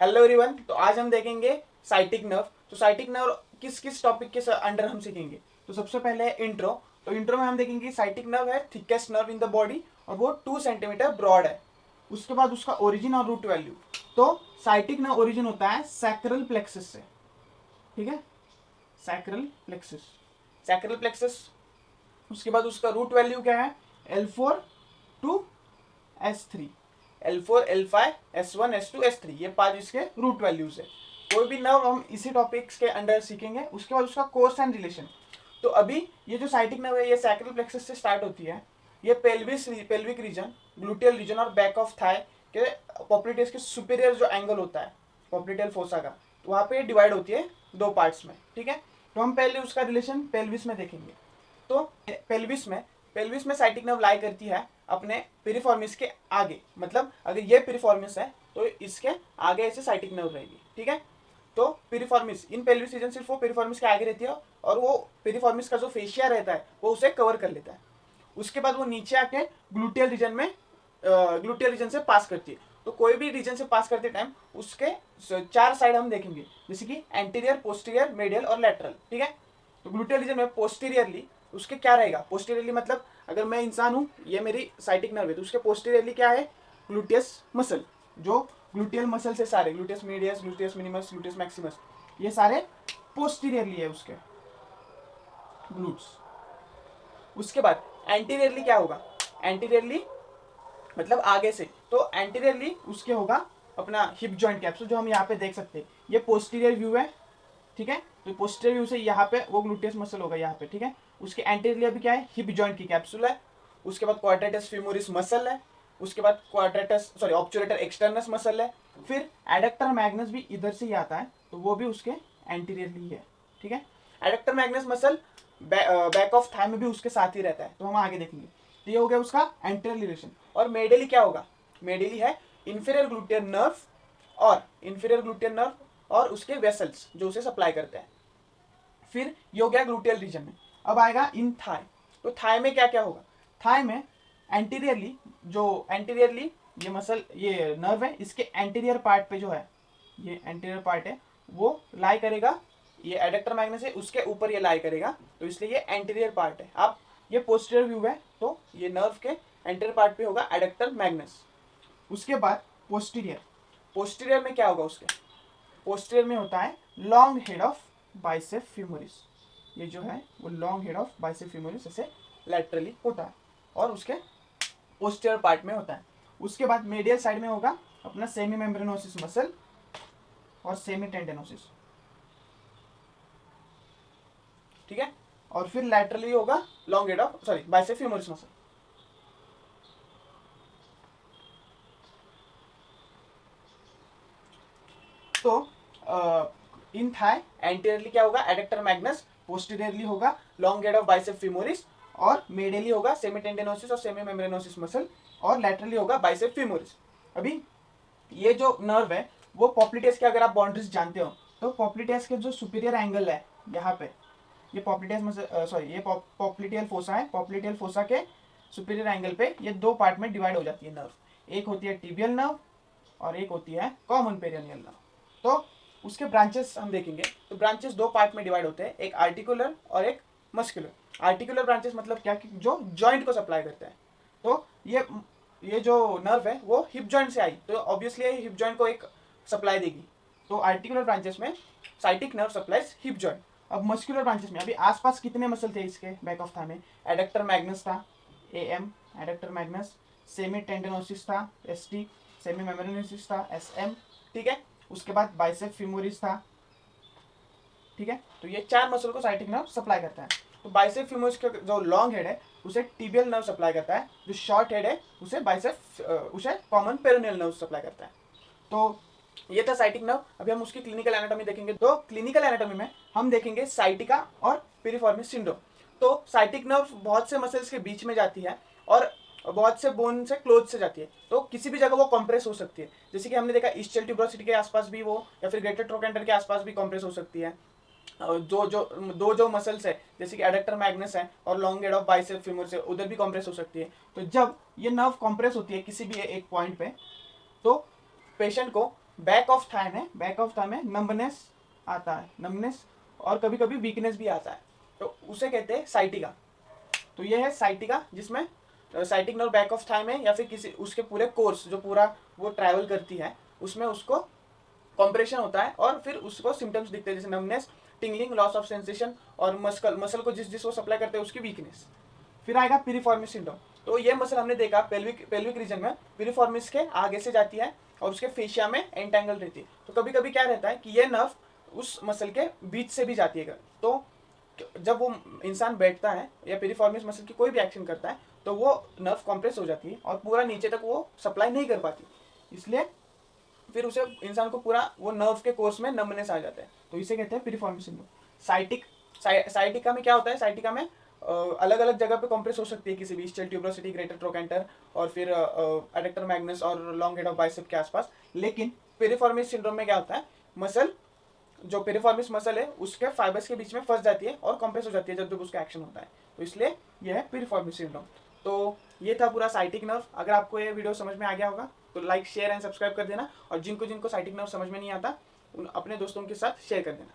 Hello everyone. तो आज हम देखेंगे साइटिक नर्व। तो साइटिक नर्व किस किस टॉपिक के अंडर हम सीखेंगे। तो सबसे पहले है इंट्रो। तो इंट्रो में हम देखेंगे साइटिक नर्व है thickest nerve in the body और वो 2 सेंटीमीटर ब्रॉड है। उसके बाद उसका ओरिजिन और रूट वैल्यू। तो साइटिक नर्व ओरिजिन होता है सैक्रल प्लेक्सस से। ठीक है, सैक्रल प्लेक्सस, सैक्रल प्लेक्सस। उसके बाद उसका रूट वैल्यू क्या है, L4 to S3, L4 L5 S1 S2 S3, ये 5 इसके रूट वैल्यूज है। कोई भी नर्व हम इसी टॉपिक्स के अंडर सीखेंगे। उसके बाद उसका कोर्स एंड रिलेशन। तो अभी ये जो साइटिक नर्व है ये सैक्रल प्लेक्सस से स्टार्ट होती है। ये पेल्विक रीजन, ग्लूटियल रीजन और बैक ऑफ थाई के पॉप्लिटेस के सुपीरियर जो एंगल होता है पॉप्लिटेल फोसा का, तो वहाँ पे डिवाइड होती है 2 पार्ट्स में। ठीक है, तो हम पहले उसका रिलेशन पेल्विस में देखेंगे। तो पेल्विस में साइटिक नर्व लाई करती है अपने पिरिफॉर्मिस के आगे। मतलब अगर ये पिरिफॉर्मिस है तो इसके आगे ऐसे साइटिक नर्व रहेगी। ठीक है, तो पिरिफॉर्मिस इन पेल्विस रीजन सिर्फ वो पिरिफॉर्मिस के आगे रहती है और वो पिरिफॉर्मिस का जो फेशिया रहता है वो उसे कवर कर लेता है। उसके बाद वो नीचे आके ग्लूटियल रीजन से पास करती है। तो कोई भी रीजन से पास करते टाइम उसके 4 साइड हम देखेंगे, जैसे कि एंटीरियर, पोस्टीरियर, मेडियल और लेटरल। ठीक है, तो ग्लूटियल रीजन में पोस्टीरियरली उसके क्या रहेगा, पोस्टीरियरली मतलब अगर मैं इंसान हूँ, ये मेरी साइटिक नर्व है, तो उसके पोस्टीरियरली क्या है, ग्लूटियस मसल। जो ग्लूटियल मसल से सारे gluteus medius, gluteus minimus, gluteus Maximus, ये सारे पोस्टीरियरली है उसके ग्लूट्स। उसके बाद एंटीरियरली क्या होगा, एंटीरियरली मतलब आगे से, तो एंटीरियरली उसके होगा अपना हिप जॉइंट कैप्सूल, जो हम यहाँ पे देख सकते हैं। ये पोस्टीरियर व्यू है। ठीक है, तो पोस्टीरियर व्यू से यहाँ पे वो ग्लूटियस मसल होगा यहाँ पे। ठीक है, उसके एंटीरियर भी क्या है, हिप जॉइंट की कैप्सूल है। उसके बाद क्वाड्रेटस फीमोरिस मसल है। उसके बाद ऑब्चुलेटर एक्सटर्नस मसल है। फिर एडक्टर मैग्नस भी इधर से ही आता है, तो वो भी उसके एंटीरियरली है। ठीक है, adductor Magnus muscle back of thigh में भी उसके साथ ही रहता है, तो हम आगे देखेंगे। तो ये हो गया उसका एंटीरियर रिलेशन। और मेडियली क्या होगा, मेडियली है इंफीरियर ग्लूटियर नर्व और उसके वेसल्स जो उसे सप्लाई करते हैं। फिर ये हो गया ग्लूटियल रीजन में। अब आएगा इन थाई। तो थाई में क्या क्या होगा, थाई में एंटीरियरली ये मसल, ये नर्व है, इसके एंटीरियर पार्ट पे जो है, ये एंटीरियर पार्ट है, वो लाई करेगा, ये एडक्टर मैग्नस है उसके ऊपर ये लाई करेगा, तो इसलिए ये एंटीरियर पार्ट है। अब ये पोस्टीरियर व्यू है, तो ये नर्व के एंटीरियर पार्ट पे होगा एडक्टर मैग्नस। उसके बाद पोस्टीरियर में क्या होगा, उसके पोस्टीरियर में होता है लॉन्ग हेड ऑफ बाइसेप फ्यूमोरिस। ये जो है वो लॉन्ग हेड ऑफ बाइसेप फ्यूमोरिस ऐसे लैटरली होता है और उसके पोस्टीरियर पार्ट में होता है। उसके बाद मेडियल साइड में होगा अपना सेमी मेम्ब्रेनोसिस मसल और सेमी टेंडेनोसिस। ठीक है, और फिर लैटरली होगा long head of bicep femoris muscle. तो इन थाई एंटीरियरली क्या होगा, एडक्टर मैग्नस, पोस्टीरियरली होगा long head of bicep femoris, और मेडियली होगा सेमी टेंडेनोसिस और सेमी मेम्ब्रेनोसिस मसल, और लैटरली होगा बाइसेप फीमोरिस। अभी ये जो नर्व है वो पॉप्लिटेस के, अगर आप बाउंड्रीज जानते हो, तो पॉप्लिटेस के जो सुपीरियर एंगल है यहाँ पे, ये पॉप्लिटेस मसल ये पॉप्लिटियल फोसा है, पॉप्लिटियल फोसा के सुपीरियर एंगल पे ये 2 पार्ट में डिवाइड हो जाती है नर्व। एक होती है टिबियल नर्व और एक होती है कॉमन पेरिनियल नर्व। तो उसके ब्रांचेस हम देखेंगे। तो ब्रांचेस 2 पार्ट में डिवाइड होते हैं, एक आर्टिकुलर और एक मस्कुलर। आर्टिकुलर ब्रांचेस मतलब क्या, कि जो जॉइंट को सप्लाई करते हैं। तो ये जो नर्व है वो हिप जॉइंट से आई, तो ऑब्वियसली हिप जॉइंट को एक सप्लाई देगी। तो आर्टिकुलर ब्रांचेस में sciatic nerve supplies hip joint. अब मस्कुलर ब्रांचेस में अभी आसपास कितने मसल थे इसके बैक ऑफ थाई में, एडक्टर मैग्नस था, AM एडक्टर मैग्नस, सेमी टेंडेनोसिस था, ST, सेमी मेम्ब्रेनोसिस था, SM। ठीक है, उसके बाद बाइसेप फीमोरिस था। ठीक है, तो ये 4 मसल को साइटिक नर्व सप्लाई करता है। तो बाइसेप फीमोरिस का जो लॉन्ग हेड है उसे टिबियल नर्व सप्लाई करता है, जो शॉर्ट हेड है उसे कॉमन पेरोनियल नर्व सप्लाई करता है। तो ये था साइटिक नर्व। अभी हम उसकी क्लिनिकल एनाटॉमी देखेंगे। तो क्लिनिकल एनाटॉमी में हम देखेंगे साइटिका और पिरिफॉर्मिस सिंड्रोम। तो साइटिक नर्व बहुत से मसल्स के बीच में जाती है और बहुत से बोन से क्लोज से जाती है, तो किसी भी जगह वो कंप्रेस हो सकती है। जैसे कि हमने देखा ईस्टियल ट्यूबरोसिटी के आसपास भी वो, या फिर ग्रेटर ट्रोकेंटर के आसपास भी कंप्रेस हो सकती है। जो मसल्स है जैसे कि एडक्टर मैग्नस है और long head of bicep femoris है, उधर भी कंप्रेस हो सकती है। तो जब ये नर्व कंप्रेस होती है किसी भी एक पॉइंट पे, तो पेशेंट को बैक ऑफ थाई में, बैक ऑफ थाई में नंबनेस आता है, नंबनेस और कभी कभी वीकनेस भी आता है, तो उसे कहते हैं साइटिका। तो ये है साइटिका, जिसमें sciatic nerve back of thigh में या फिर किसी उसके पूरे कोर्स जो पूरा वो ट्रैवल करती है उसमें उसको कॉम्प्रेशन होता है और फिर उसको सिम्टम्स दिखते हैं, जैसे numbness, tingling, loss of sensation और मसल को जिस वो सप्लाई करते हैं उसकी वीकनेस। फिर आएगा पिरिफॉर्मिस सिंड्रोम। तो ये मसल हमने देखा पेल्विक रीजन में पिरिफॉर्मिस के आगे से जाती है और उसके फेशिया में एंटेंगल रहती है। तो कभी कभी क्या रहता है कि ये नर्व उस मसल के बीच से भी जाती है, तो जब वो इंसान बैठता है या पिरिफॉर्मिस मसल की कोई भी एक्शन करता है तो वो नर्व कॉम्प्रेस हो जाती है और पूरा नीचे तक वो सप्लाई नहीं कर पाती, इसलिए फिर उसे इंसान को पूरा वो नर्व के कोर्स में नंबनेस आ जाता है, तो इसे कहते हैं पिरिफॉर्मिस सिंड्रोम। साइटिका में क्या होता है, साइटिका में अलग अलग जगह पे कॉम्प्रेस हो सकती है, किसी भी स्टियल ट्यूबरोसिटी, ग्रेटर ट्रोकेंटर और फिर एडेक्टर मैग्नस और लॉन्ग हेड ऑफ बाइसेप के आसपास। लेकिन पिरिफॉर्मिस सिंड्रोम में क्या होता है, मसल जो पिरिफॉर्मिस मसल है उसके फाइबर्स के बीच में फंस जाती है और कंप्रेस हो जाती है जब उसका एक्शन होता है, तो इसलिए यह है पिरिफॉर्मिस सिंड्रोम। तो ये था पूरा साइटिक नर्व। अगर आपको ये वीडियो समझ में आ गया होगा तो लाइक, शेयर एंड सब्सक्राइब कर देना, और जिनको जिनको साइटिक नर्व समझ में नहीं आता उन अपने दोस्तों के साथ शेयर कर देना।